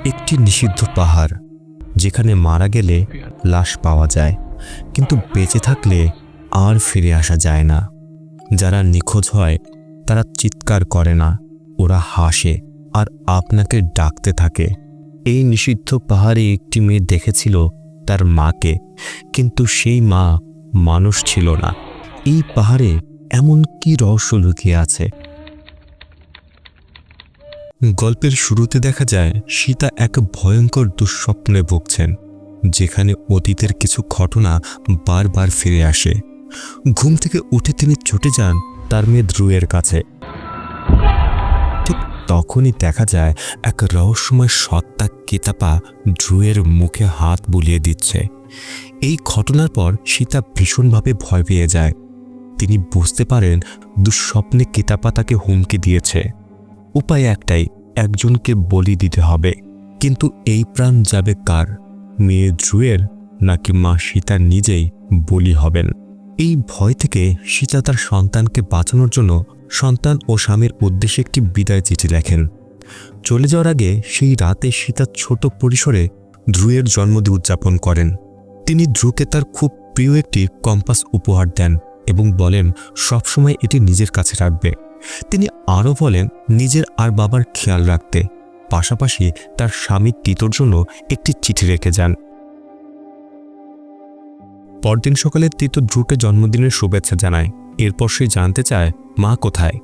একটি নিষিদ্ধ পাহাড়, যেখানে মারা গেলে লাশ পাওয়া যায়, কিন্তু বেঁচে থাকলে আর ফিরে আসা যায় না। যারা নিখোঁজ হয় তারা চিৎকার করে না, ওরা হাসে আর আপনাকে ডাকতে থাকে। এই নিষিদ্ধ পাহাড়ে একটি মেয়ে দেখেছিল তার মাকে, কিন্তু সেই মা মানুষ ছিল না। এই পাহাড়ে এমন কি রহস্য লুকিয়ে আছে? গল্পের শুরুতে দেখা যায় সীতা এক ভয়ঙ্কর দুঃস্বপ্নে ভুগছেন, যেখানে অতীতের কিছু ঘটনা বারবার ফিরে আসে। ঘুম থেকে উঠে তিনি ছুটে যান তার মেয়ে ধ্রুয়ের কাছে। ঠিক তখনই দেখা যায় এক রহস্যময় সত্তা কেতাপা ধ্রুয়ের মুখে হাত বুলিয়ে দিচ্ছে। এই ঘটনার পর সীতা ভীষণভাবে ভয় পেয়ে যায়। তিনি বুঝতে পারেন দুঃস্বপ্নে কেতাপা তাকে হুমকি দিয়েছে। উপায় একটাই, একজনকে বলি দিতে হবে। কিন্তু এই প্রাণ যাবে কার? মেয়ে ধ্রুয়ের, নাকি মা সীতা নিজেই বলি হবেন? এই ভয় থেকে সীতা তার সন্তানকে বাঁচানোর জন্য সন্তান ও স্বামীর উদ্দেশ্যে একটি বিদায় চিঠি লেখেন। চলে যাওয়ার আগে সেই রাতে সীতা ছোট পরিসরে ধ্রুয়ের জন্মদিন উদযাপন করেন। তিনি ধ্রুকে তার খুব প্রিয় একটি কম্পাস উপহার দেন এবং বলেন সবসময় এটি নিজের কাছে রাখবে। তিনি আরও বলেন নিজের আর বাবার খেয়াল রাখতে, পাশাপাশি তার স্বামী তিতোর জন্য একটি চিঠি রেখে যান। পরদিন সকালে তিতো ধ্রুকে জন্মদিনের শুভেচ্ছা জানায়। এরপর সে জানতে চায় মা কোথায়।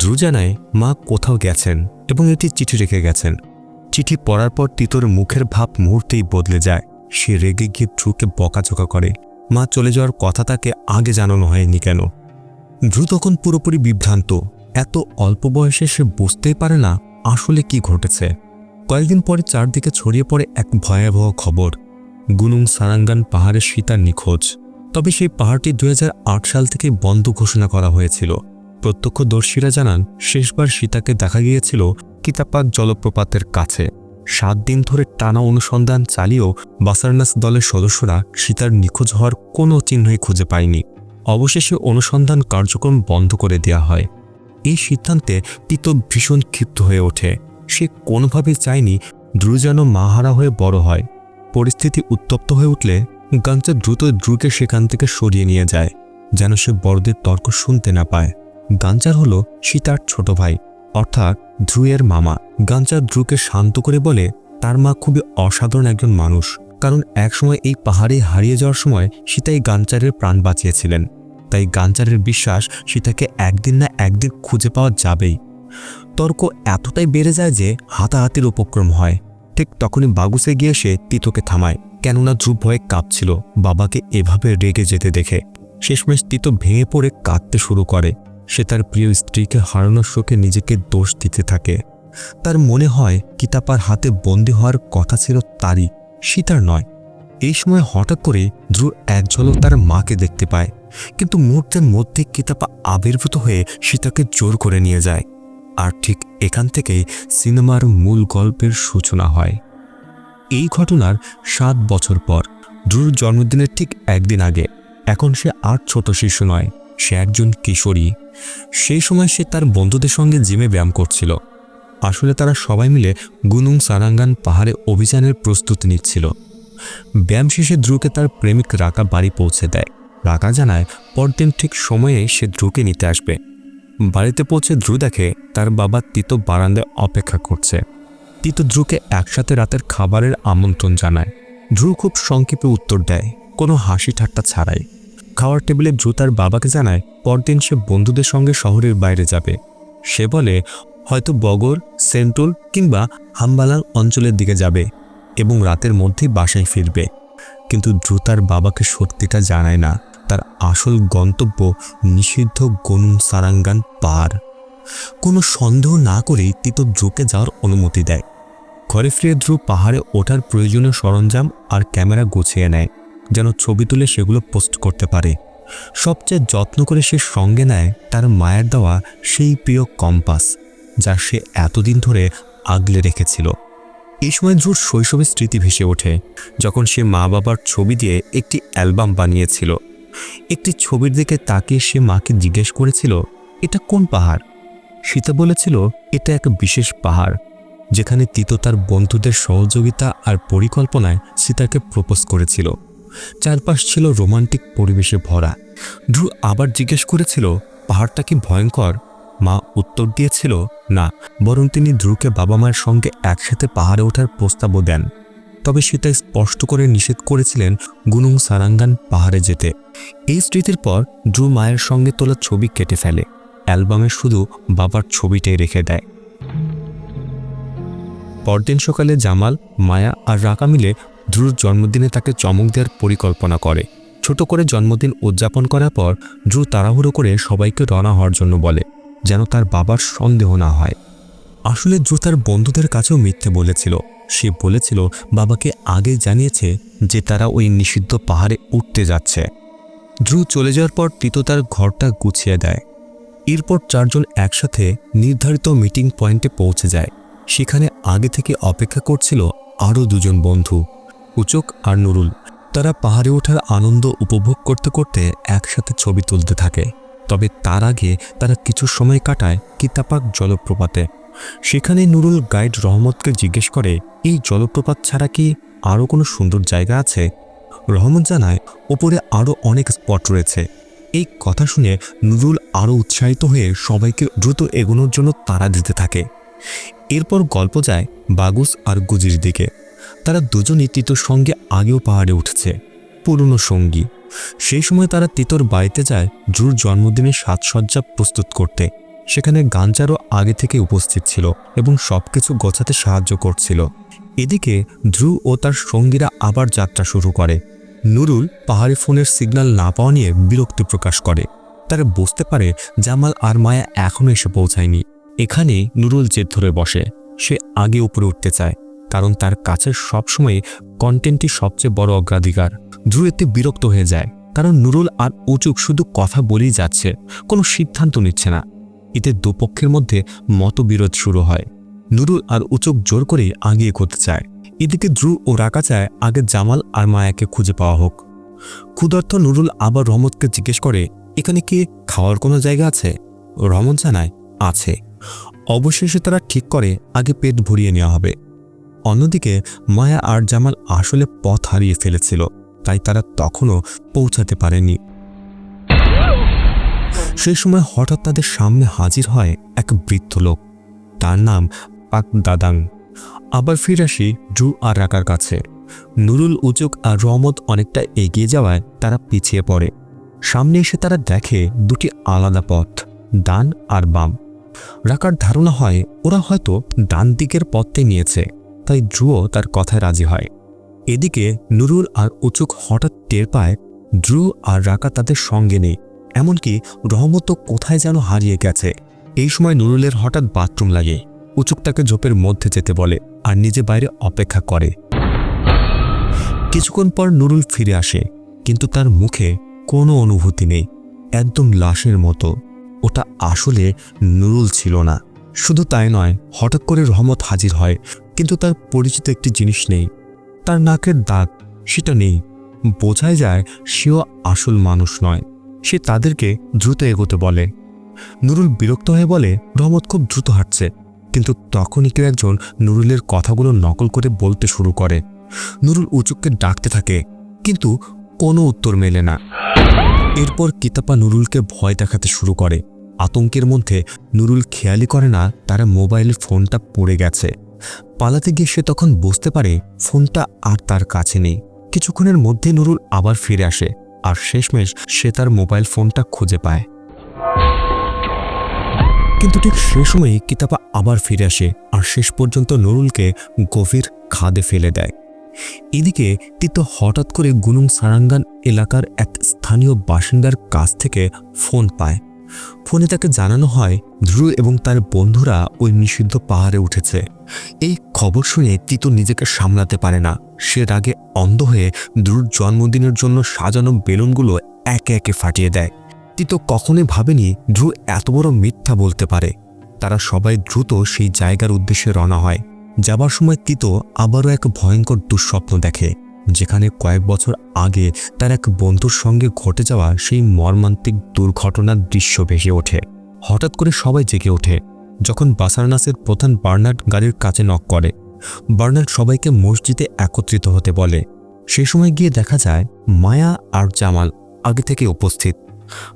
ধ্রু জানায় মা কোথাও গেছেন এবং একটি চিঠি রেখে গেছেন। চিঠি পড়ার পর তিতোর মুখের ভাব মুহূর্তেই বদলে যায়। সে রেগে গিয়ে ধ্রুকে বকাঝকা করে। মা চলে যাওয়ার কথা তাকে আগে জানানো হয়নি কেন? ধ্রু তখন পুরোপুরি বিভ্রান্ত। এত অল্প বয়সে সে বুঝতেই পারে না আসলে কি ঘটেছে। কয়েকদিন পরে চারদিকে ছড়িয়ে পড়ে এক ভয়াবহ খবর, গুনুং সারাঙ্গান পাহাড়ে সীতা নিখোঁজ। তবে সেই পাহাড়টি 2008 সাল থেকে বন্ধ ঘোষণা করা হয়েছিল। প্রত্যক্ষদর্শীরা জানান শেষবার সীতাকে দেখা গিয়েছিল কিতাপাক জলপ্রপাতের কাছে। 7 দিন ধরে টানা অনুসন্ধান চালিয়েও বাসারনাস দলের সদস্যরা সীতার নিখোঁজ হওয়ার কোনো চিহ্নই খুঁজে পায়নি। অবশেষে অনুসন্ধান কার্যক্রম বন্ধ করে দেওয়া হয়। এই সিদ্ধান্তে তিতো ভীষণ ক্ষিপ্ত হয়ে ওঠে। সে কোনোভাবেই চায়নি ধ্রু যেন মাহারা হয়ে বড় হয়। পরিস্থিতি উত্তপ্ত হয়ে উঠলে গাঞ্জা দ্রুত ধ্রুকে সেখান থেকে সরিয়ে নিয়ে যায়, যেন সে বড়দের তর্ক শুনতে না পায়। গাঞ্জার হলো সীতার ছোট ভাই, অর্থাৎ ধ্রুয়ের মামা। গাঞ্জা ধ্রুকে শান্ত করে বলে তার মা খুবই অসাধারণ একজন মানুষ, কারণ একসময় এই পাহাড়ে হারিয়ে যাওয়ার সময় সীতাই গাঞ্জারের প্রাণ বাঁচিয়েছিলেন। তাই গাঞ্জারের বিশ্বাস সীতাকে একদিন না একদিন খুঁজে পাওয়া যাবেই। তর্ক এতটাই বেড়ে যায় যে হাতাহাতির উপক্রম হয়। ঠিক তখনই বাগুসে গিয়ে সে তিতোকে থামায়, কেননা ধ্রুব ভয়ে কাঁপছিল বাবাকে এভাবে রেগে যেতে দেখে। শেষমেশ তিতো ভেঙে পড়ে কাঁদতে শুরু করে। সে তার প্রিয় স্ত্রীকে হারানোর শোকে নিজেকে দোষ দিতে থাকে। তার মনে হয় কিতাপার হাতে বন্দী হওয়ার কথা ছিল তারই, সীতার নয়। এই সময় হঠাৎ করে ধ্রুব এক ঝলক তার মাকে দেখতে পায়, কিন্তু মুহূর্তের মধ্যে কিতাপা আবির্ভূত হয়ে সীতাকে জোর করে নিয়ে যায়। আর ঠিক এখান থেকেই সিনেমার মূল গল্পের সূচনা হয়। এই ঘটনার 7 বছর পর, ধ্রুর জন্মদিনের ঠিক একদিন আগে, এখন সে আর ছোট শিশু নয়, সে একজন কিশোরী। সেই সময় সে তার বন্ধুদের সঙ্গে জিমে ব্যায়াম করছিল। আসলে তারা সবাই মিলে গুনুং সারাঙ্গান পাহাড়ে অভিযানের প্রস্তুতি নিচ্ছিল। ব্যায়াম শেষে ধ্রুকে তার প্রেমিক রাকা বাড়ি পৌঁছে দেয়। রাকা জানায় পরদিন ঠিক সময়ে সে ধ্রুকে নিতে আসবে। বাড়িতে পৌঁছে ধ্রু দেখে তার বাবা তিতো বারান্দায় অপেক্ষা করছে। তিতো ধ্রুকে একসাথে রাতের খাবারের আমন্ত্রণ জানায়। ধ্রু খুব সংক্ষেপে উত্তর দেয়, কোনো হাসি ঠাট্টা ছাড়াই। খাওয়ার টেবিলে ধ্রু তার বাবাকে জানায় পরদিন সে বন্ধুদের সঙ্গে শহরের বাইরে যাবে। সে বলে হয়তো বগর, সেন্টুল কিংবা হাম্বালাং অঞ্চলের দিকে যাবে এবং রাতের মধ্যেই বাসায় ফিরবে। কিন্তু ধ্রু তার বাবাকে সত্যিটা জানায় না, তার আসল গন্তব্য নিষিদ্ধ গুনুং সারাঙ্গান পাহাড়। কোনো সন্দেহ না করেই তিতো ধ্রুকে যাওয়ার অনুমতি দেয়। ঘরে ফিরে ধ্রু পাহাড়ে ওঠার প্রয়োজনীয় সরঞ্জাম আর ক্যামেরা গুছিয়ে নেয়, যেন ছবি তুলে সেগুলো পোস্ট করতে পারে। সবচেয়ে যত্ন করে সে সঙ্গে নেয় তার মায়ের দেওয়া সেই প্রিয় কম্পাস, যা সে এতদিন ধরে আগলে রেখেছিল। এই সময় ধ্রুর শৈশবের স্মৃতি ভেসে ওঠে, যখন সে মা বাবার ছবি দিয়ে একটি অ্যালবাম বানিয়েছিল। একটি ছবির দিকে তাকিয়ে সে মাকে জিজ্ঞেস করেছিল এটা কোন পাহাড়। সীতা বলেছিল এটা এক বিশেষ পাহাড়, যেখানে তিতো তার বন্ধুদের সহযোগিতা আর পরিকল্পনায় সীতাকে প্রপোজ করেছিল। চারপাশ ছিল রোমান্টিক পরিবেশে ভরা। ধ্রুব আবার জিজ্ঞেস করেছিল, পাহাড়টা কি ভয়ঙ্কর? মা উত্তর দিয়েছিল, না, বরং তিনি ধ্রুবকে বাবা মায়ের সঙ্গে একসাথে পাহাড়ে ওঠার প্রস্তাবও দেন। তবে সেটা স্পষ্ট করে নিষেধ করেছিলেন গুনুং সারাঙ্গান পাহাড়ে যেতে। এই স্মৃতির পর ধ্রুব মায়ের সঙ্গে তোলা ছবি কেটে ফেলে, অ্যালবামে শুধু বাবার ছবিটাই রেখে দেয়। পরদিন সকালে জামাল, মায়া আর রাকা মিলে ধ্রুর জন্মদিনে তাকে চমক দেওয়ার পরিকল্পনা করে। ছোট করে জন্মদিন উদযাপন করার পর ধ্রুব তাড়াহুড়ো করে সবাইকে রওনা হওয়ার জন্য বলে, যেন তার বাবার সন্দেহ না হয়। আসলে ধ্রুব তার বন্ধুদের কাছেও মিথ্যে বলেছিল। সে বলেছিল বাবাকে আগে জানিয়েছে যে তারা ওই নিষিদ্ধ পাহাড়ে উঠতে যাচ্ছে। ধ্রুব চলে যাওয়ার পর তিতো তার ঘরটা গুছিয়ে দেয়। এরপর চারজন একসাথে নির্ধারিত মিটিং পয়েন্টে পৌঁছে যায়। সেখানে আগে থেকে অপেক্ষা করছিল আরও দুজন বন্ধু, উচক আর নুরুল। তারা পাহাড়ে ওঠার আনন্দ উপভোগ করতে করতে একসাথে ছবি তুলতে থাকে। তবে তার আগে তারা কিছু সময় কাটায় কিতাপাক জলপ্রপাতে। সেখানে নুরুল গাইড রহমতকে জিজ্ঞেস করে, এই জলপ্রপাত ছাড়া কি আরও কোনো সুন্দর জায়গা আছে? রহমত জানায়, ওপরে আরও অনেক স্পট রয়েছে। এই কথা শুনে নুরুল আরও উৎসাহিত হয়ে সবাইকে দ্রুত এগোনোর জন্য তাড়া দিতে থাকে। এরপর গল্প যায় বাগুস আর গুজির দিকে। তারা দুজনই তিতোর সঙ্গে আগেও পাহাড়ে উঠেছে, পুরনো সঙ্গী। সেই সময় তারা তিতোর বাড়িতে যায় ধ্রুর জন্মদিনের সাজসজ্জা প্রস্তুত করতে। সেখানে গাঞ্জারও আগে থেকে উপস্থিত ছিল এবং সবকিছু গোছাতে সাহায্য করছিল। এদিকে ধ্রুব ও তার সঙ্গীরা আবার যাত্রা শুরু করে। নুরুল পাহাড়ে ফোনের সিগন্যাল না পাওয়া নিয়ে বিরক্তি প্রকাশ করে। তারা বুঝতে পারে জামাল আর মায়া এখনও এসে পৌঁছায়নি। এখানে নুরুল জেদ ধরে বসে। সে আগে উপরে উঠতে চায়, কারণ তার কাছে সবসময় কন্টেন্টই সবচেয়ে বড় অগ্রাধিকার। ধ্রুব এতে বিরক্ত হয়ে যায়, কারণ নুরুল আর উচুক শুধু কথা বলেই যাচ্ছে, কোনো সিদ্ধান্ত নিচ্ছে না। এতে দুপক্ষের মধ্যে মতবিরোধ শুরু হয়। নুরুল আর উচুক জোর করে আগে এগোতে চায়। এদিকে ধ্রুব ও রাকা চায় আগে জামাল আর মায়াকে খুঁজে পাওয়া হোক। ক্ষুধার্ত নুরুল আবার রহমতকে জিজ্ঞেস করে, এখানে কি খাওয়ার কোনো জায়গা আছে? রহমত জানায়, আছে। অবশেষে তারা ঠিক করে আগে পেট ভরিয়ে নেওয়া হবে। অন্যদিকে মায়া আর জামাল আসলে পথ হারিয়ে ফেলেছিল, তাই তারা তখনও পৌঁছাতে পারেনি। সেই সময় হঠাৎ তাদের সামনে হাজির হয় এক বৃদ্ধ লোক। তার নাম পাক দাদাং। আবার ফিরে আসি ধ্রুব আর রাকার কাছে। নুরুল, উচুক আর রহমত অনেকটা এগিয়ে যাওয়ায় তারা পিছিয়ে পড়ে। সামনে এসে তারা দেখে দুটি আলাদা পথ, ডান আর বাম। রাকার ধারণা হয় ওরা হয়তো ডান দিকের পথটাই নিয়েছে, তাই ধ্রুব তার কথায় রাজি হয়। এদিকে নুরুল আর উচুক হঠাৎ টের পায় ধ্রুব আর রাকা তাদের সঙ্গে নেই, এমনকি রহমত কোথায় যেন হারিয়ে গেছে। এই সময় নুরুলের হঠাৎ বাথরুম লাগে। উচুক তাকে ঝোপের মধ্যে যেতে বলে আর নিজে বাইরে অপেক্ষা করে। কিছুক্ষণ পর নুরুল ফিরে আসে, কিন্তু তার মুখে কোনো অনুভূতি নেই, একদম লাশের মতো। ওটা আসলে নুরুল ছিল না। শুধু তাই নয়, হঠাৎ করে রহমত হাজির হয়, কিন্তু তার পরিচিত একটি জিনিস নেই। তার নাকের দাগ, সেটা নেই। বোঝাই যায় সেও আসল মানুষ নয়। সে তাদেরকে দ্রুত এগোতে বলে। নুরুল বিরক্ত হয়ে বলে, রহমত খুব দ্রুত হাঁটছে। কিন্তু তখনই কেউ একজন নুরুলের কথাগুলো নকল করে বলতে শুরু করে। নুরুল উচুককে ডাকতে থাকে, কিন্তু কোনো উত্তর মেলে না। এরপর কিতাপা নুরুলকে ভয় দেখাতে শুরু করে। আতঙ্কের মধ্যে নুরুল খেয়ালই করে না তার মোবাইলের ফোনটা পড়ে গেছে। পালাতে গিয়ে সে তখন বুঝতে পারে ফোনটা আর তার কাছে নেই। কিছুক্ষণের মধ্যে নুরুল আবার ফিরে আসে, আর শেষমেশ সে তার মোবাইল ফোনটা খুঁজে পায়। কিন্তু ঠিক সে সময় কিতাপা আবার ফিরে আসে আর শেষ পর্যন্ত নুরুলকে গভীর খাদে ফেলে দেয়। এদিকে তিতো হঠাৎ করে গুনুং সারাঙ্গান এলাকার এক স্থানীয় বাসিন্দার কাছ থেকে ফোন পায়। ফোনে তাকে জানানো হয় ধ্রুব এবং তার বন্ধুরা ওই নিষিদ্ধ পাহাড়ে উঠেছে। এই খবর শুনে তিতো নিজেকে সামলাতে পারে না। সে রাগে অন্ধ হয়ে ধ্রুর জন্মদিনের জন্য সাজানো বেলুনগুলো একে একে ফাটিয়ে দেয়। তিতো কখনোই ভাবেনি ধ্রুব এত বড় মিথ্যা বলতে পারে। তারা সবাই দ্রুত সেই জায়গার উদ্দেশ্যে রওনা হয়। যাবার সময় তিতো আবারও এক ভয়ঙ্কর দুঃস্বপ্ন দেখে, যেখানে কয়েক বছর আগে তার এক বন্ধুর সঙ্গে ঘটে যাওয়া সেই মর্মান্তিক দুর্ঘটনার দৃশ্য ভেসে ওঠে। হঠাৎ করে সবাই জেগে ওঠে। যখন বাসারনাসের প্রধান বার্নার্ড গাড়ির কাছে নক করে। বার্নার্ড সবাইকে মসজিদে একত্রিত হতে বলে। সেই সময় গিয়ে দেখা যায় মায়া আর জামাল আগে থেকে উপস্থিত।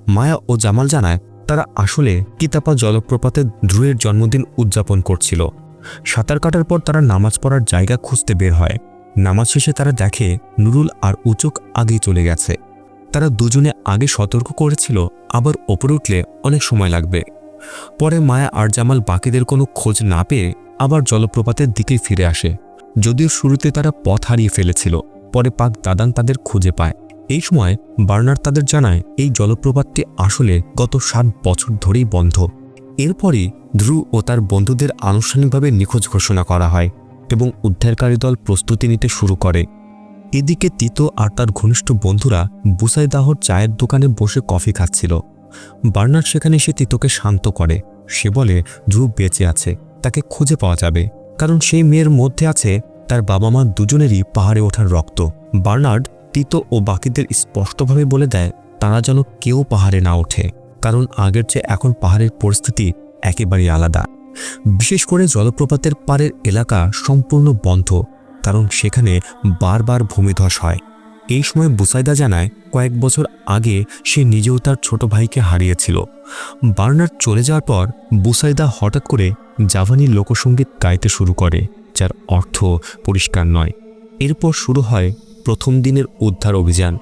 মায়া ও জামাল জানায় তারা আসলে কিতাপা জলপ্রপাতে ধ্রুয়ের জন্মদিন উদযাপন করছিল। সাঁতার কাটার পর তারা নামাজ পড়ার জায়গা খুঁজতে বের হয়। নামাজ শেষে তারা দেখে নুরুল আর উচুক আগেই চলে গেছে। তারা দুজনে আগে সতর্ক করেছিল আবার ওপরে উঠলে অনেক সময় লাগবে। পরে মায়া আর জামাল বাকিদের কোনো খোঁজ না পেয়ে আবার জলপ্রপাতের দিকেই ফিরে আসে। যদিও শুরুতে তারা পথ হারিয়ে ফেলেছিল, পরে পাক দাদান তাদের খুঁজে পায়। এই সময় বার্নার্ড তাদের জানায় এই জলপ্রপাতটি আসলে গত 7 বছর ধরেই বন্ধ। এরপরই ধ্রু ও তার বন্ধুদের আনুষ্ঠানিকভাবে নিখোঁজ ঘোষণা করা হয় এবং উদ্ধারকারী দল প্রস্তুতি নিতে শুরু করে। এদিকে তিতো আর তার ঘনিষ্ঠ বন্ধুরা বুসাইদাহর চায়ের দোকানে বসে কফি খাচ্ছিল। বার্নার্ড সেখানে এসে তিতোকে শান্ত করে। সে বলে ধ্রুব বেঁচে আছে, তাকে খুঁজে পাওয়া যাবে, কারণ সেই মেয়ের মধ্যে আছে তার বাবা মা দুজনেরই পাহাড়ে ওঠার রক্ত। বার্নার্ড তিতো ও বাকিদের স্পষ্টভাবে বলে দেয় তারা যেন কেউ পাহাড়ে না ওঠে, কারণ আগের চেয়ে এখন পাহাড়ের পরিস্থিতি একেবারেই আলাদা। বিশেষ করে জলপ্রপাতের পাড়ের এলাকা সম্পূর্ণ বন্ধ, কারণ সেখানে বারবার ভূমিধস হয়। এই সময় বুসাইদা জানায় কয়েক বছর আগে সে নিজেও তার ছোট ভাইকে হারিয়েছিল। বার্নার্ড চলে যাওয়ার পর বুসাইদা হঠাৎ করে জাভানি লোকসঙ্গীত গাইতে শুরু করে, যার অর্থ পরিষ্কার নয়। এরপর শুরু হয় প্রথম দিনের উদ্ধার অভিযান।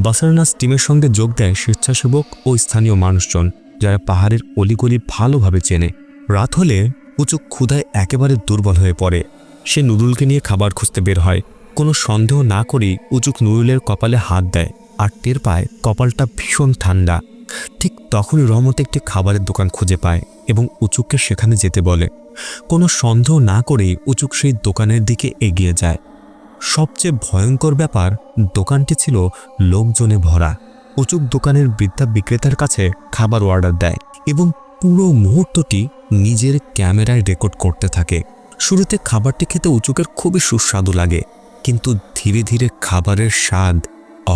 বাসারনাস টিমের সঙ্গে যোগ দেয় স্বেচ্ছাসেবক ও স্থানীয় মানুষজন, যারা পাহাড়ের অলিগলি ভালোভাবে চেনে। রাত হলে উচুক ক্ষুধায় একেবারে দুর্বল হয়ে পড়ে। সে নুরুলকে নিয়ে খাবার খুঁজতে বের হয়। কোনো সন্দেহ না করেই উচুক নুরুলের কপালে হাত দেয় আর টের পায় কপালটা ভীষণ ঠান্ডা। ঠিক তখনই রহমত একটি খাবারের দোকান খুঁজে পায় এবং উচুককে সেখানে যেতে বলে। কোনো সন্দেহ না করেই উচুক সেই দোকানের দিকে এগিয়ে যায়। সবচেয়ে ভয়ঙ্কর ব্যাপার, দোকানটি ছিল লোকজনে ভরা। উচুক দোকানের বৃদ্ধা বিক্রেতার কাছে খাবার অর্ডার দেয় এবং পুরো মুহূর্তটি নিজের ক্যামেরায় রেকর্ড করতে থাকে। শুরুতে খাবারটি খেতে উচুকের খুবই সুস্বাদু লাগে, কিন্তু ধীরে ধীরে খাবারের স্বাদ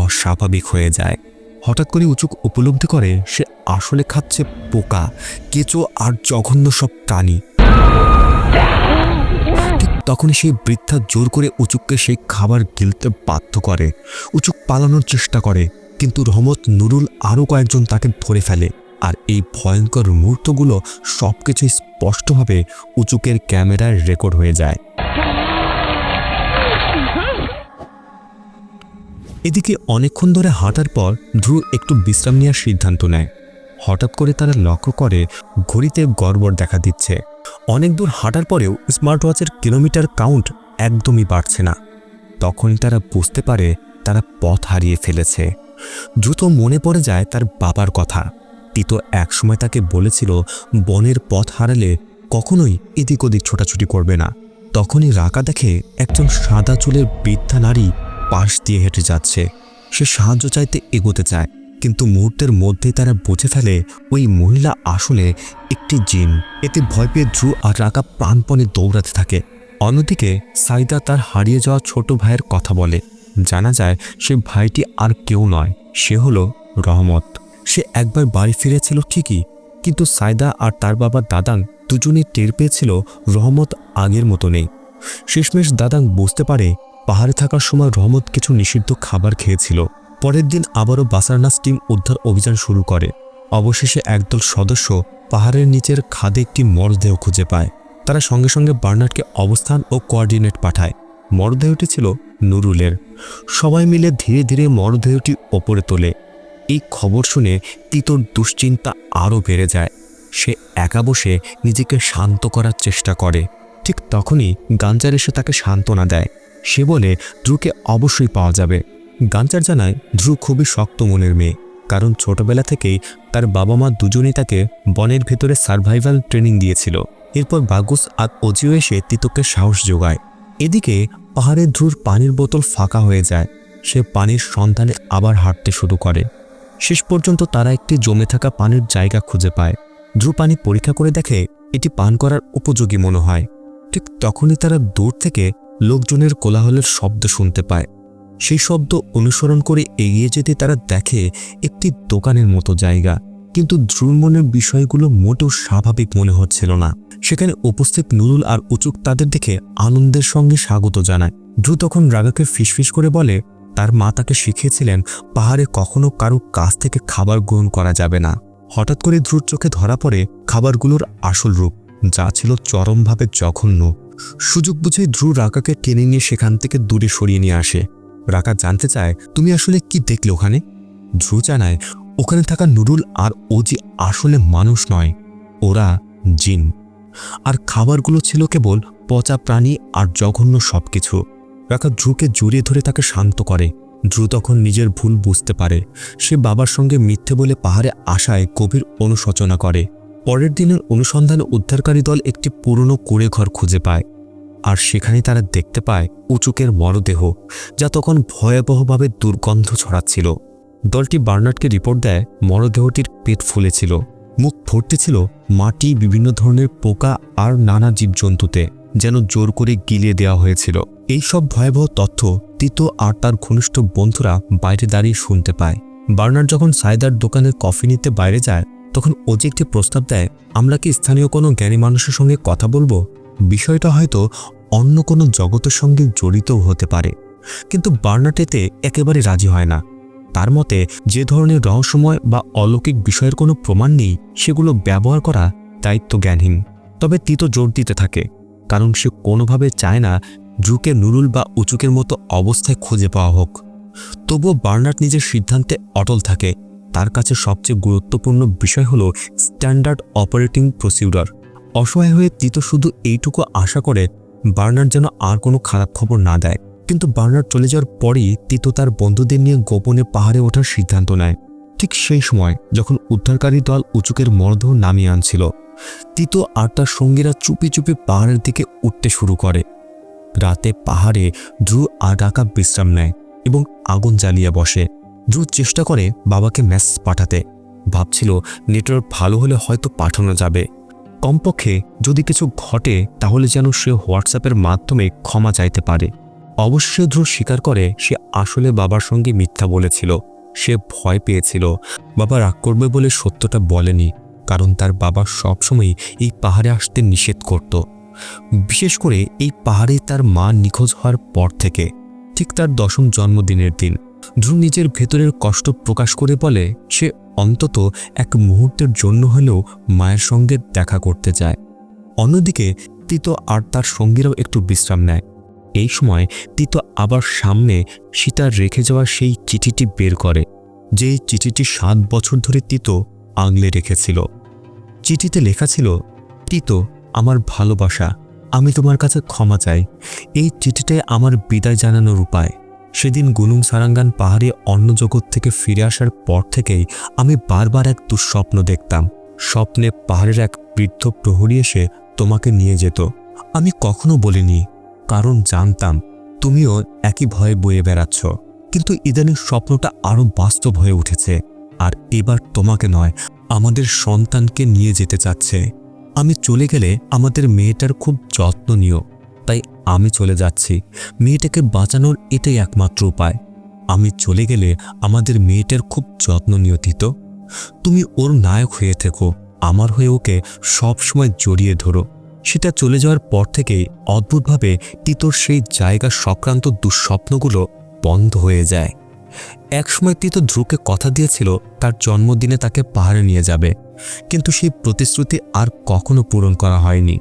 অস্বাভাবিক হয়ে যায়। হঠাৎ করে উচুক উপলব্ধি করে সে আসলে খাচ্ছে পোকা, কেঁচো আর জঘন্য সব প্রাণী। ঠিক তখনই সেই বৃদ্ধা জোর করে উচুককে সেই খাবার গিলতে বাধ্য করে। উচুক পালানোর চেষ্টা করে, কিন্তু রহমত, নুরুল আরও কয়েকজন তাকে ধরে ফেলে। আর এই ভয়ঙ্কর মুহূর্তগুলো সবকিছু স্পষ্টভাবে উচুকের ক্যামেরায় রেকর্ড হয়ে যায়। এদিকে অনেকক্ষণ ধরে হাঁটার পর ধ্রুব একটু বিশ্রাম নেওয়ার সিদ্ধান্ত নেয়। হঠাৎ করে তারা লক্ষ্য করে ঘড়িতে গড়বড় দেখা দিচ্ছে। অনেক দূর হাঁটার পরেও স্মার্ট ওয়াচের কিলোমিটার কাউন্ট একদমই বাড়ছে না। তখনই তারা বুঝতে পারে তারা পথ হারিয়ে ফেলেছে। দ্রুত মনে পড়ে যায় তার বাবার কথা। তিতো একসময় তাকে বলেছিল বনের পথ হারালে কখনোই এদিক ওদিক ছোটাছুটি করবে না। তখনই রাকা দেখে একজন সাদা চুলের বৃদ্ধা নারী পাশ দিয়ে হেঁটে যাচ্ছে। সে সাহায্য চাইতে এগোতে চায়, কিন্তু মুহূর্তের মধ্যেই তারা বুঝে ফেলে ওই মহিলা আসলে একটি জিন। এতে ভয় পেয়ে ধ্রুব আর রাকা প্রাণপণে দৌড়াতে থাকে। অন্যদিকে সাইদা তার হারিয়ে যাওয়া ছোট ভাইয়ের কথা বলে। জানা যায় সে ভাইটি আর কেউ নয়, সে হলো রহমত। সে একবার বাড়ি ফিরেছিল ঠিকই, কিন্তু সাইদা আর তার বাবা দাদাং দুজনেই টের পেয়েছিল রহমত আগের মতো নেই। শেষমেশ দাদাং বুঝতে পারে পাহাড়ে থাকার সময় রহমত কিছু নিষিদ্ধ খাবার খেয়েছিল। পরের দিন আবারও বাসারনাস টিম উদ্ধার অভিযান শুরু করে। অবশেষে একদল সদস্য পাহাড়ের নিচের খাদে একটি মরদেহ খুঁজে পায়। তারা সঙ্গে সঙ্গে বার্নার্ডকে অবস্থান ও কোঅর্ডিনেট পাঠায়। মরদেহটি ছিল নুরুলের। সবাই মিলে ধীরে ধীরে মরদেহটি ওপরে তোলে। এই খবর শুনে তিতোর দুশ্চিন্তা আরও বেড়ে যায়। সে একা বসে নিজেকে শান্ত করার চেষ্টা করে। ঠিক তখনই গাঞ্জার এসে তাকে সান্ত্বনা দেয়। সে বলে ধ্রুকে অবশ্যই পাওয়া যাবে। গাঞ্জার জানায় ধ্রু খুবই শক্ত মনের মেয়ে, কারণ ছোটবেলা থেকেই তার বাবা মা দুজনেই তাকে বনের ভেতরে সার্ভাইভাল ট্রেনিং দিয়েছিল। এরপর বাগুস আর অজিও এসে তিতোকে সাহস যোগায়। এদিকে পাহাড়ে ধ্রুর পানির বোতল ফাঁকা হয়ে যায়। সে পানির সন্ধানে আবার হাঁটতে শুরু করে। শেষ পর্যন্ত তারা একটি জমে থাকা পানির জায়গা খুঁজে পায়। ধ্রু পানি পরীক্ষা করে দেখে এটি পান করার উপযোগী মনে হয়। ঠিক তখনই তারা দূর থেকে লোকজনের কোলাহলের শব্দ শুনতে পায়। সেই শব্দ অনুসরণ করে এগিয়ে যেতে তারা দেখে একটি দোকানের মতো জায়গা। কিন্তু ধ্রুর মনের বিষয়গুলো মোটেও স্বাভাবিক মনে হচ্ছিল না। সেখানে উপস্থিত নুরুল আর উচুক তাদের দেখে আনন্দের সঙ্গে স্বাগত জানায়। ধ্রু তখন রাগাকে ফিসফিস করে বলে তার মা তাকে শিখিয়েছিলেন পাহাড়ে কখনো কারো কাছ থেকে খাবার গ্রহণ করা যাবে না। হঠাৎ করে ধ্রুর চোখে ধরা পড়ে খাবারগুলোর আসল রূপ, যা ছিল চরমভাবে জঘন্য। সুযোগ বুঝে ধ্রু রাকাকে টেনে নিয়ে সেখান থেকে দূরে সরিয়ে নিয়ে আসে। রাকা জানতে চায় তুমি আসলে কি দেখলে ওখানে? ধ্রু জানায় ওখানে থাকা নুরুল আর ওজি আসলে মানুষ নয়, ওরা জিন। আর খাবারগুলো ছিল কেবল পচা প্রাণী আর জঘন্য সবকিছু। রাকা ধ্রুকে জড়িয়ে ধরে তাকে শান্ত করে। ধ্রু তখন নিজের ভুল বুঝতে পারে। সে বাবার সঙ্গে মিথ্যে বলে পাহাড়ে আসায় গভীর অনুশোচনা করে। পরের দিনের অনুসন্ধানে উদ্ধারকারী দল একটি পুরনো কুঁড়ে ঘর খুঁজে পায়, আর সেখানে তারা দেখতে পায় উচুকের মরদেহ, যা তখন ভয়াবহভাবে দুর্গন্ধ ছড়াচ্ছিল। দলটি বার্নার্ডকে রিপোর্ট দেয় মরদেহটির পেট ফুলেছিল, মুখ ভর্তি ছিল মাটি, বিভিন্ন ধরনের পোকা আর নানা জীবজন্তুতে, যেন জোর করে গিলিয়ে দেওয়া হয়েছিল। এই সব ভয়াবহ তথ্য তিতো আর তার ঘনিষ্ঠ বন্ধুরা বাইরে দাঁড়িয়ে শুনতে পায়। বার্নার্ড যখন সাইদার দোকানের কফি নিতে বাইরে যায়, তখন ওজি একটি প্রস্তাব দেয় আমরা কি স্থানীয় কোনো জ্ঞানী মানুষের সঙ্গে কথা বলবো? বিষয়টা হয়তো অন্য কোনো জগতের সঙ্গে জড়িতও হতে পারে। কিন্তু বার্নার্ড এতে একেবারে রাজি হয় না। তার মতে যে ধরনের রহস্যময় বা অলৌকিক বিষয়ের কোনো প্রমাণ নেই, সেগুলো ব্যবহার করা দায়িত্ব জ্ঞানহীন। তবে তিতো জোর দিতে থাকে, কারণ সে কোনোভাবে চায় না ধ্রুকে নুরুল বা উচুকের মতো অবস্থায় খুঁজে পাওয়া হোক। তবুও বার্নার্ড নিজের সিদ্ধান্তে অটল থাকে। তার কাছে সবচেয়ে গুরুত্বপূর্ণ বিষয় হলো স্ট্যান্ডার্ড অপারেটিং প্রসিডিউর। অসহায় হয়ে তিতো শুধু এইটুকু আশা করে বার্নার্ড যেন আর কোনো খারাপ খবর না দেয়। কিন্তু বার্নার্ড চলে যাওয়ার পরই তিতো তার বন্ধুদের নিয়ে গোপনে পাহাড়ে ওঠার সিদ্ধান্ত নেয়। ঠিক সেই সময় যখন উদ্ধারকারী দল উচুকের মরদেহ নামিয়ে আনছিল, তিতো আর তার সঙ্গীরা চুপি চুপি পাহাড়ের দিকে উঠতে শুরু করে। রাতে পাহাড়ে ধ্রু আর রাকা বিশ্রাম নেয় এবং আগুন জ্বালিয়ে বসে। ধ্রু চেষ্টা করে বাবাকে মেসেজ পাঠাতে, ভাবছিল নেটওয়ার্ক ভালো হলে হয়তো পাঠানো যাবে। কমপক্ষে যদি কিছু ঘটে তাহলে যেন সে হোয়াটসঅ্যাপের মাধ্যমে ক্ষমা চাইতে পারে। অবশ্যই ধ্রু স্বীকার করে সে আসলে বাবার সঙ্গে মিথ্যা বলেছিল। সে ভয় পেয়েছিল বাবা রাগ করবে বলে সত্যটা বলেনি, কারণ তার বাবা সবসময় এই পাহাড়ে আসতে নিষেধ করত, বিশেষ করে এই পাহাড়ে তার মা নিখোঁজ হওয়ার পর থেকে। ঠিক তার 10ম জন্মদিনের দিন ধ্রুব নিজের ভেতরের কষ্ট প্রকাশ করে বলে সে অন্তত এক মুহূর্তের জন্য হলেও মায়ের সঙ্গে দেখা করতে চায়। অন্যদিকে তিতো আর তার সঙ্গীরাও একটু বিশ্রাম নেয়। এই সময় তিতো আবার সামনে সীতার রেখে যাওয়া সেই চিঠিটি বের করে, যে চিঠিটি 7 বছর ধরে তিতো আগলে রেখেছিল। চিঠিতে লেখা ছিল, তিতো আমার ভালোবাসা, আমি তোমার কাছে ক্ষমা চাই। এই চিঠিটাই আমার বিদায় জানানোর উপায়। সেদিন গুনুং সারাঙ্গান পাহাড়ে অন্য জগৎ থেকে ফিরে আসার পর থেকেই আমি বারবার এক দুঃস্বপ্ন দেখতাম। স্বপ্নে পাহাড়ের এক বৃদ্ধ প্রহরী এসে তোমাকে নিয়ে যেত। আমি কখনো বলিনি, কারণ জানতাম তুমিও একই ভয়ে বয়ে বেড়াচ্ছ। কিন্তু ইদানিং স্বপ্নটা আরো বাস্তব হয়ে উঠেছে, আর এবার তোমাকে নয়, আমাদের সন্তানকে নিয়ে যেতে চাচ্ছে। আমি চলে গেলে আমাদের মেয়েটার খুব যত্ন নিও, তাই আমি চলে যাচ্ছি। মেয়েটাকে বাঁচানোর এটাই একমাত্র উপায়। আমি চলে গেলে আমাদের মেয়েটার খুব যত্ন নিও তিতো। তুমি ওর নায়ক হয়ে থেকো, আমার হয়ে ওকে সব সময় জড়িয়ে ধরো। সেটা চলে যাওয়ার পর থেকেই অদ্ভুতভাবে তিতোর সেই জায়গা সংক্রান্ত দুঃস্বপ্নগুলো বন্ধ হয়ে যায়। একসময় তিতো ধ্রুকে কথা দিয়েছিল তার জন্মদিনে তাকে পাহাড়ে নিয়ে যাবে, কিন্তু সেই প্রতিশ্রুতি আর কখনো পূরণ করা হয়নি।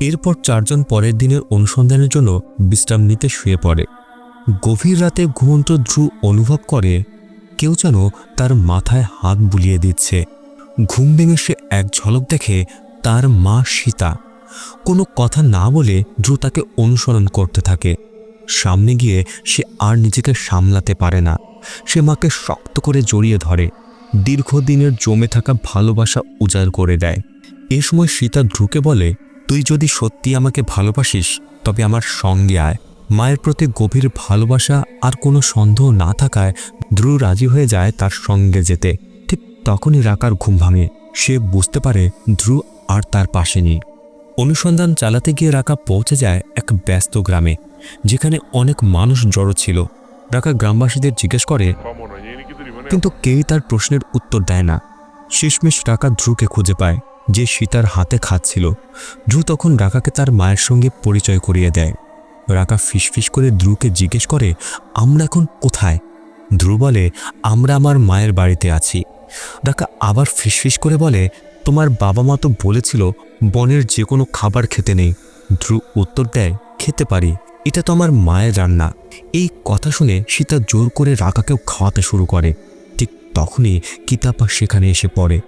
এরপর 4 জন পরের দিনের অনুসন্ধানের জন্য বিশ্রাম নিতে শুয়ে পড়ে। গভীর রাতে ঘুমন্ত ধ্রু অনুভব করে কেউ যেন তার মাথায় হাত বুলিয়ে দিচ্ছে। ঘুম ভেঙে সে এক ঝলক দেখে তার মা সীতা। কোনো কথা না বলে ধ্রু তাকে অনুসরণ করতে থাকে। সামনে গিয়ে সে আর নিজেকে সামলাতে পারে না। সে মাকে শক্ত করে জড়িয়ে ধরে, দীর্ঘদিনের জমে থাকা ভালোবাসা উজাড় করে দেয়। এ সময় সীতা ধ্রুকে বলে, তুই যদি সত্যি আমাকে ভালোবাসিস তবে আমার সঙ্গে আয়। মায়ের প্রতি গভীর ভালোবাসা আর কোনো সন্দেহ না থাকায় ধ্রু রাজি হয়ে যায় তার সঙ্গে যেতে। ঠিক তখনই রাকার ঘুম ভাঙে। সে বুঝতে পারে ধ্রু আর তার পাশে নেই। অনুসন্ধান চালাতে গিয়ে রাকা পৌঁছে যায় এক ব্যস্ত গ্রামে, যেখানে অনেক মানুষ জড়ো ছিল। রাকা গ্রামবাসীদের জিজ্ঞেস করে, কিন্তু কেউই তার প্রশ্নের উত্তর দেয় না। শেষমেশ রাকা ধ্রুকে খুঁজে পায়, যে সীতার হাতে খাচ্ছিল। ধ্রু তখন রাকাকে তার মায়ের সঙ্গে পরিচয় করিয়ে দেয়। রাকা ফিসফিস করে ধ্রুকে জিজ্ঞেস করে, আমরা এখন কোথায়? ধ্রু বলে, আমরা আমার মায়ের বাড়িতে আছি। রাকা আবার ফিসফিস করে বলে, তোমার বাবা মা তো বলেছিল বনের যে কোনো খাবার খেতে নেই। ধ্রু উত্তর দেয়, খেতে পারি, এটা তো আমার মায়ের রান্না। এই কথা শুনে সীতা জোর করে রাকাকেও খাওয়াতে শুরু করে। ঠিক তখনই কিতাপা সেখানে এসে পড়ে।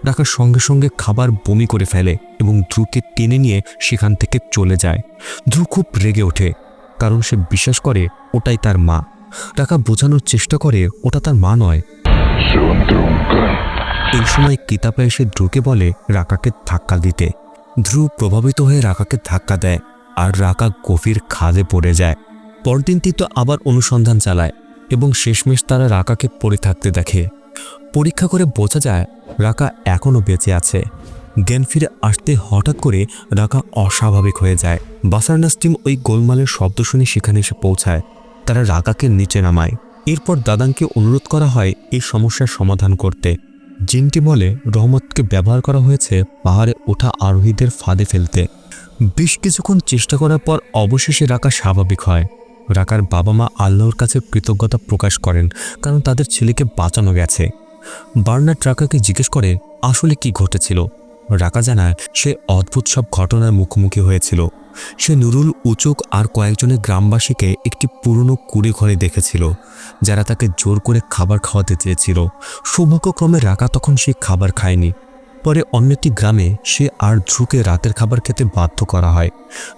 রাকা সঙ্গে সঙ্গে খাবার বমি করে ফেলে এবং ধ্রুকে টেনে নিয়ে সেখান থেকে চলে যায়। ধ্রু খুব রেগে ওঠে, কারণ সে বিশ্বাস করে ওটাই তার মা। রাকা বোঝানোর চেষ্টা করে ওটা তার মা নয়। এই সময় কিতাপা এসে ধ্রুকে বলে রাকাকে ধাক্কা দিতে। ধ্রু প্রভাবিত হয়ে রাকাকে ধাক্কা দেয়, আর রাকা গভীর খাদে পড়ে যায়। পরদিন তিতো আবার অনুসন্ধান চালায় এবং শেষমেশ তারা রাকাকে পড়ে থাকতে দেখে। পরীক্ষা করে বোঝা যায় রাকা এখনও বেঁচে আছে। জ্ঞান ফিরে আসতে হঠাৎ করে রাকা অস্বাভাবিক হয়ে যায়। বাসারনাস টিম ওই গোলমালের শব্দ শুনে সেখানে এসে পৌঁছায়। তারা রাকাকে নিচে নামায়। এরপর দাদানকে অনুরোধ করা হয় এই সমস্যার সমাধান করতে। জিনটি বলে রহমতকে ব্যবহার করা হয়েছে পাহাড়ে ওঠা আরোহীদের ফাঁদে ফেলতে। বেশ কিছুক্ষণ চেষ্টা করার পর অবশেষে রাকা স্বাভাবিক হয়। রাকার বাবা মা আল্লাহর কাছে কৃতজ্ঞতা প্রকাশ করেন, কারণ তাদের ছেলেকে বাঁচানো গেছে। বার্নার্ড রাকাকে জিজ্ঞেস করে আসলে কি ঘটেছিল। রাকা জানায় সে অদ্ভুত সব ঘটনার মুখোমুখি হয়েছিল। সে নুরুল, উচুক আর কয়েকজনের গ্রামবাসীকে একটি পুরনো কুড়ে ঘরে দেখেছিল, যারা তাকে জোর করে খাবার খাওয়াতে চেয়েছিল। সৌভাগ্যক্রমে রাকা তখন সেই খাবার খায়নি। পরে অন্য একটি গ্রামে সে আর ধ্রুকে রাতের খাবার খেতে বাধ্য করা হয়।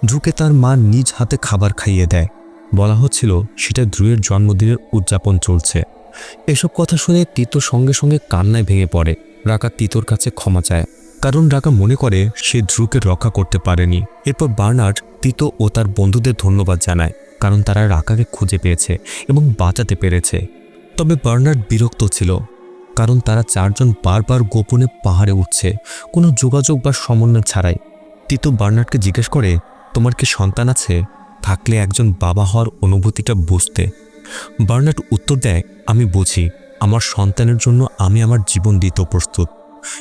ধ্রুকে তার মা নিজ হাতে খাবার খাইয়ে দেয়। বলা হচ্ছিল সেটা ধ্রুয়ের জন্মদিনের উদযাপন চলছে। এসব কথা শুনে তিতো সঙ্গে সঙ্গে কান্নায় ভেঙে পড়ে। রাকা তিতোর কাছে ক্ষমা চায়, কারণ রাকা মনে করে সে ধ্রুকে রক্ষা করতে পারেনি। এরপর বার্নার্ড তিতো ও তার বন্ধুদের ধন্যবাদ জানায়, কারণ তারা রাকাকে খুঁজে পেয়েছে এবং বাঁচাতে পেরেছে। তবে বার্নার্ড বিরক্ত ছিল, কারণ তারা চারজন বারবার গোপনে পাহাড়ে উঠছে, কোনো যোগাযোগ বা সমন্বয় ছাড়াই। তিতো বার্নার্ডকে জিজ্ঞেস করে, তোমার কি সন্তান আছে? থাকলে একজন বাবা হওয়ার অনুভূতিটা বুঝতে। বার্নার্ড উত্তর দেয়, আমি বুঝি, আমার সন্তানের জন্য আমি আমার জীবন দিতে প্রস্তুত,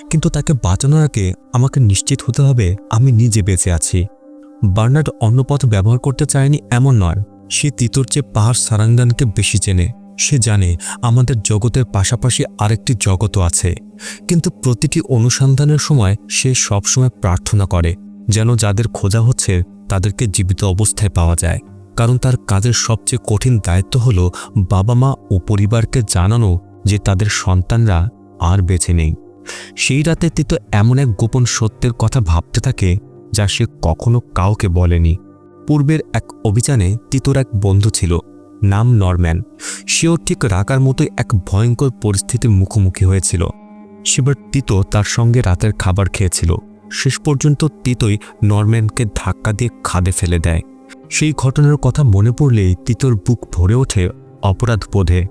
কিন্তু তাকে বাঁচানোর আগে আমাকে নিশ্চিত হতে হবে আমি নিজে বেঁচে আছি। বার্নার্ড অন্য পথ ব্যবহার করতে চায়নি এমন নয়। সে তিতোর চেয়ে পাহাড় সারাঙ্গানকে বেশি চেনে। সে জানে আমাদের জগতের পাশাপাশি আরেকটি জগতও আছে, কিন্তু প্রতিটি অনুসন্ধানের সময় সে সবসময় প্রার্থনা করে যেন যাদের খোঁজা হচ্ছে তাদেরকে জীবিত অবস্থায় পাওয়া যায়। কারণ তার কাজের সবচেয়ে কঠিন দায়িত্ব হলো বাবা মা ও পরিবারকে জানানো যে তাদের সন্তানরা আর বেঁচে নেই। সেই রাতে তিতো এমন এক গোপন সত্যের কথা ভাবতে থাকে যা সে কখনো কাউকে বলেনি। পূর্বের এক অভিযানে তিতোর এক বন্ধু ছিল, নাম নরম্যান। সেও ঠিক রাকার মতোই এক ভয়ঙ্কর পরিস্থিতির মুখোমুখি হয়েছিল। সেবার তিতো তার সঙ্গে রাতের খাবার খেয়েছিল। শেষ পর্যন্ত তিতোই নরম্যানকে ধাক্কা দিয়ে খাদে ফেলে দেয়। সেই ঘটনার কথা মনে পড়লেই তিতোর বুক ভরে ওঠে অপরাধ বোধে।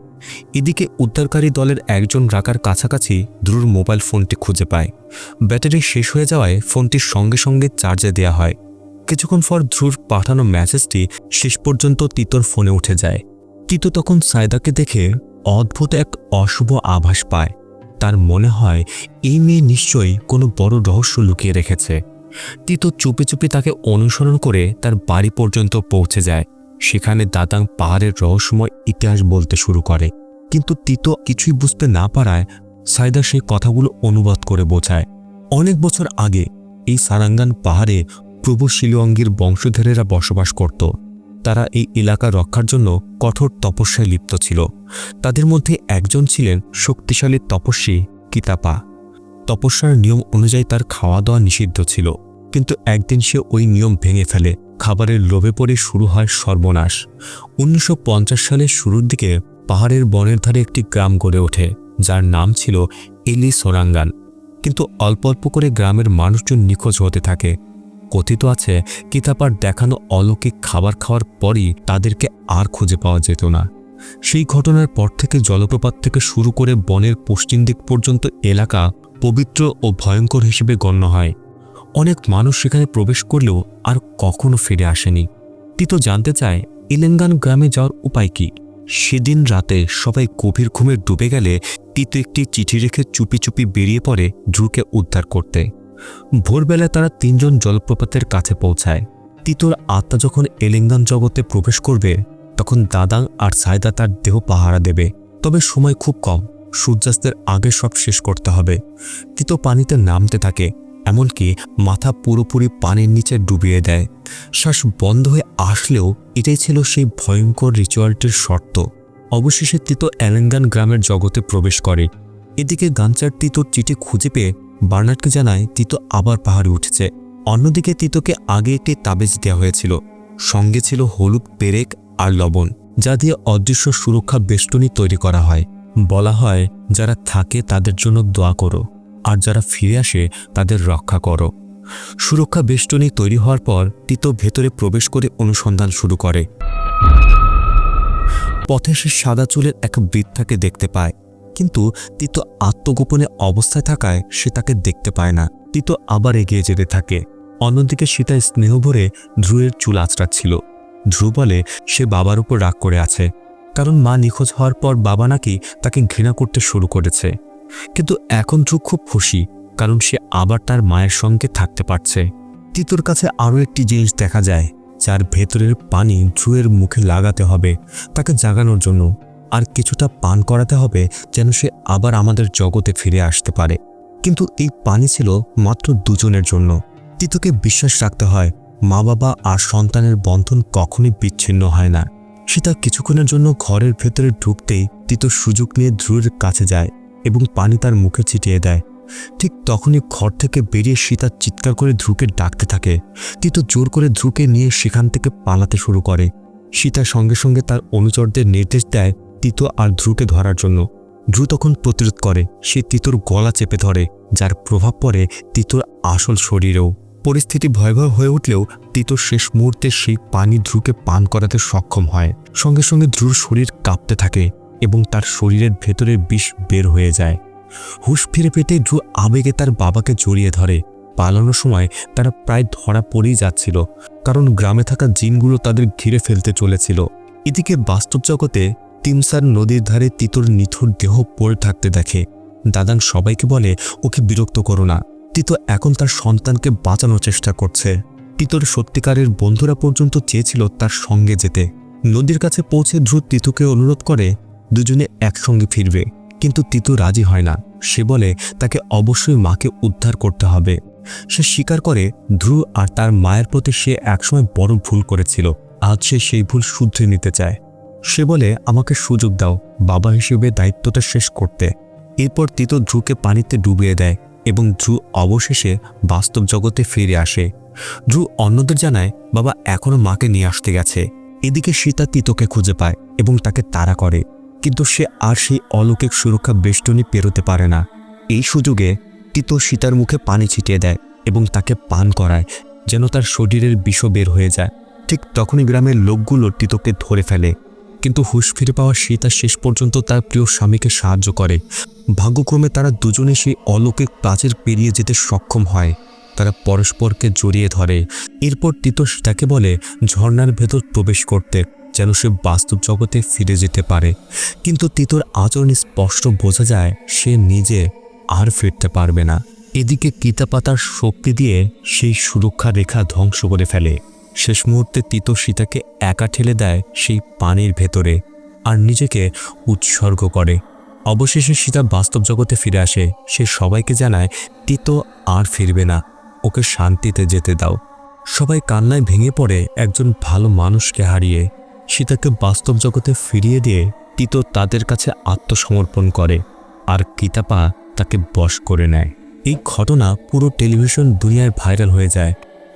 এদিকে উদ্ধারকারী দলের একজন রাকার কাছাকাছি ধ্রুর মোবাইল ফোনটি খুঁজে পায়। ব্যাটারি শেষ হয়ে যাওয়ায় ফোনটির সঙ্গে সঙ্গে চার্জে দেওয়া হয়। কিছুক্ষণ পর ধ্রুর পাঠানো মেসেজটি শেষ পর্যন্ত তিতোর ফোনে উঠে যায়। তিতো তখন সায়দাকে দেখে অদ্ভুত এক অশুভ আভাস পায়। তার মনে হয় এই মেয়ে নিশ্চয়ই কোনো বড় রহস্য লুকিয়ে রেখেছে। তিতো চুপি চুপি তাকে অনুসরণ করে তার বাড়ি পর্যন্ত পৌঁছে যায়। সেখানে দাদাং পাহাড়ের রহস্যময় ইতিহাস বলতে শুরু করে, কিন্তু তিতো কিছুই বুঝতে না পারায় সায়দা সেই কথাগুলো অনুবাদ করে বোঝায়। অনেক বছর আগে এই সারাঙ্গান পাহাড়ে প্রভু শিলওয়াঙ্গির বংশধরেরা বসবাস করত। তারা এই এলাকা রক্ষার জন্য কঠোর তপস্যায় লিপ্ত ছিল। তাদের মধ্যে একজন ছিলেন শক্তিশালী তপস্বী কিতাপা। তপস্যার নিয়ম অনুযায়ী তার খাওয়া দাওয়া নিষিদ্ধ ছিল, কিন্তু একদিন সে ওই নিয়ম ভেঙে ফেলে। খাবারের লোভে পড়ে শুরু হয় সর্বনাশ। 1950 সালের শুরুর দিকে পাহাড়ের বনের ধারে একটি গ্রাম গড়ে ওঠে, যার নাম ছিল এলি সোরাঙ্গান। কিন্তু অল্প অল্প করে গ্রামের মানুষজন নিখোঁজ হতে থাকে। কথিত আছে কিতাপার দেখানো অলৌকিক খাবার খাওয়ার পরই তাদেরকে আর খুঁজে পাওয়া যেত না। সেই ঘটনার পর থেকে জলপ্রপাত থেকে শুরু করে বনের পশ্চিম দিক পর্যন্ত এলাকা পবিত্র ও ভয়ঙ্কর হিসেবে গণ্য হয়। অনেক মানুষ সেখানে প্রবেশ করলেও আর কখনো ফিরে আসেনি। তিতো জানতে চায় ইলেঙ্গান গ্রামে যাওয়ার উপায় কি। সেদিন রাতে সবাই গভীর ঘুমে ডুবে গেলে তিতো একটি চিঠি রেখে চুপি চুপি বেরিয়ে পড়ে ধ্রুকে উদ্ধার করতে। ভোরবেলায় তারা 3 জন জলপ্রপাতের কাছে পৌঁছায়। তিতোর আত্মা যখন এলিঙ্গান জগতে প্রবেশ করবে তখন দাদাং আর সায়দা তার দেহ পাহারা দেবে। তবে সময় খুব কম, সূর্যাস্তের আগে সব শেষ করতে হবে। তিতো পানিতে নামতে থাকে, এমনকি মাথা পুরোপুরি পানির নিচে ডুবিয়ে দেয়। শ্বাস বন্ধ হয়ে আসলেও এটাই ছিল সেই ভয়ঙ্কর রিচুয়ালটির শর্ত। অবশেষে তিতো এলেঙ্গান গ্রামের জগতে প্রবেশ করে। এদিকে গাঞ্চার তিতোর চিঠি খুঁজে পেয়ে বার্নার্ডকে জানায় তিতো আবার পাহাড়ে উঠেছে। অন্যদিকে তিতোকে আগে একটি তাবিজ দেওয়া হয়েছিল, সঙ্গে ছিল হলুদ, পেরেক আর লবণ, যা দিয়ে অদৃশ্য সুরক্ষা বেষ্টনী তৈরি করা হয়। বলা হয়, যারা থাকে তাদের জন্য দোয়া করো, আর যারা ফিরে আসে তাদের রক্ষা করো। সুরক্ষা বেষ্টনী তৈরি হওয়ার পর তিতো ভেতরে প্রবেশ করে অনুসন্ধান শুরু করে। পথে সে সাদা চুলের এক বৃদ্ধাকে দেখতে পায়, কিন্তু তিতো আত্মগোপনে অবস্থায় থাকায় সে তাকে দেখতে পায় না। তিতো আবার এগিয়ে যেতে থাকে। অন্যদিকে সীতা স্নেহ ভরে ধ্রুয়ের চুল আঁচড়াচ্ছিল। ধ্রুব বলে সে বাবার উপর রাগ করে আছে, কারণ মা নিখোঁজ হওয়ার পর বাবা নাকি তাকে ঘৃণা করতে শুরু করেছে। কিন্তু এখন ধ্রুব খুব খুশি, কারণ সে আবার তার মায়ের সঙ্গে থাকতে পারছে। তিতোর কাছে আরও একটি জিনিস দেখা যায়, যার ভেতরের পানি ধ্রুয়ের মুখে লাগাতে হবে তাকে জাগানোর জন্য, আর কিছুটা পান করাতে হবে যেন সে আবার আমাদের জগতে ফিরে আসতে পারে। কিন্তু এই পানি ছিল মাত্র দুজনের জন্য। তিতোকে বিশ্বাস রাখতে হয় মা বাবা আর সন্তানের বন্ধন কখনোই বিচ্ছিন্ন হয় না। সীতা কিছুক্ষণের জন্য ঘরের ভেতরে ঢুকতেই তিতো সুযোগ নিয়ে ধ্রুয়ের কাছে যায় এবং পানি তার মুখে ছিটিয়ে দেয়। ঠিক তখনই ঘর থেকে বেরিয়ে সীতা চিৎকার করে ধ্রুকে ডাকতে থাকে। তিতো জোর করে ধ্রুকে নিয়ে সেখান থেকে পালাতে শুরু করে। সীতার সঙ্গে সঙ্গে তার অনুচরদের নির্দেশ দেয় তিতো আর ধ্রুকে ধরার জন্য। ধ্রু তখন প্রতিরোধ করে, সে তিতোর গলা চেপে ধরে, যার প্রভাব পড়ে তিতোর আসল শরীরেও। পরিস্থিতি ভয়াবহ হয়ে উঠলেও তিতো শেষ মুহূর্তে সেই পানি ধ্রুকে পান করাতে সক্ষম হয়। সঙ্গে সঙ্গে ধ্রুর শরীর কাঁপতে থাকে এবং তার শরীরের ভেতরের বিষ বের হয়ে যায়। হুঁশ ফিরে পেতে ধ্রু আবেগে তার বাবাকে জড়িয়ে ধরে। পালানোর সময় তারা প্রায় ধরা পড়েই যাচ্ছিল, কারণ গ্রামে থাকা জিনগুলো তাদের ঘিরে ফেলতে চলেছিল। এদিকে বাস্তব জগতে তিমসার নদীর ধারে তিতোর নিথুর দেহ পড়ে থাকতে দেখে। দাদাং সবাইকে বলে ওকে বিরক্ত করো না, তিতো এখন তার সন্তানকে বাঁচানোর চেষ্টা করছে। তিতোর সত্যিকারের বন্ধুরা পর্যন্ত চেয়েছিল তার সঙ্গে যেতে। নদীর কাছে পৌঁছে ধ্রু তিতোকে অনুরোধ করে দুজনে একসঙ্গে ফিরবে, কিন্তু তিতো রাজি হয় না। সে বলে তাকে অবশ্যই মাকে উদ্ধার করতে হবে। সে স্বীকার করে ধ্রু আর তার মায়ের প্রতি সে একসময় বড় ভুল করেছিল, আজ সে সেই ভুল শুধরে নিতে চায়। সে বলে আমাকে সুযোগ দাও বাবা হিসেবে দায়িত্বটা শেষ করতে। এরপর তিতো ধ্রুকে পানিতে ডুবিয়ে দেয় এবং ধ্রু অবশেষে বাস্তব জগতে ফিরে আসে। ধ্রু অন্যদের জানায় বাবা এখনো মাকে নিয়ে আসতে গেছে। এদিকে সীতা তিতোকে খুঁজে পায় এবং তাকে তাড়া করে, কিন্তু সে আর সেই অলৌকিক সুরক্ষা বেষ্টনী পেরোতে পারে না। এই সুযোগে তিতো সীতার মুখে পানি ছিটিয়ে দেয় এবং তাকে পান করায়, যেন তার শরীরের বিষ বের হয়ে যায়। ঠিক তখনই গ্রামের লোকগুলো তিতোকে ধরে ফেলে, কিন্তু হুঁশ ফিরে পাওয়া সীতা শেষ পর্যন্ত তার প্রিয় স্বামীকে সাহায্য করে। ভাগ্যক্রমে তারা দুজনে সেই অলৌকিক প্রাচীর পেরিয়ে যেতে সক্ষম হয়। তারা পরস্পরকে জড়িয়ে ধরে। এরপর তিতো সীতাকে বলে ঝর্ণার ভেতর প্রবেশ করতে, যেন সে বাস্তব জগতে ফিরে যেতে পারে। কিন্তু তিতোর আচরণে স্পষ্ট বোঝা যায় সে নিজে আর ফিরতে পারবে না। এদিকে কিতাপাতার শক্তি দিয়ে সেই সুরক্ষা রেখা ধ্বংস করে ফেলে। শেষ মুহূর্তে তিতো সীতাকে একা ঠেলে দেয় সেই পানির ভেতরে আর নিজেকে উৎসর্গ করে। অবশেষে সীতা বাস্তব জগতে ফিরে আসে। সে সবাইকে জানায় তিতো আর ফিরবে না, ওকে শান্তিতে যেতে দাও। সবাই কান্নায় ভেঙে পড়ে একজন ভালো মানুষকে হারিয়ে। সীতাকে বাস্তব জগতে ফিরিয়ে দিয়ে তিতো তাদের কাছে আত্মসমর্পণ করে আর কিতাপা তাকে বশ করে নেয়। এই ঘটনা পুরো টেলিভিশন দুনিয়ায় ভাইরাল হয়ে যায়।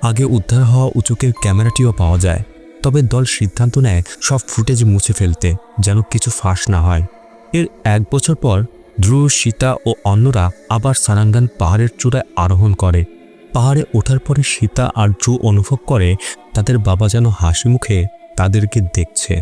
আগে উদ্ধার হওয়া উঁচুকের ক্যামেরাটিও পাওয়া যায়, তবে দল সিদ্ধান্ত নেয় সব ফুটেজ মুছে ফেলতে, যেন কিছু ফাঁস না হয়। এর 1 বছর পর ধ্রুব, সীতা ও অন্যরা আবার সারাঙ্গান পাহাড়ের চূড়ায় আরোহণ করে। পাহাড়ে ওঠার পরে সীতা আর ধ্রুব অনুভব করে তাদের বাবা যেন হাসি মুখে তাদেরকে দেখছে।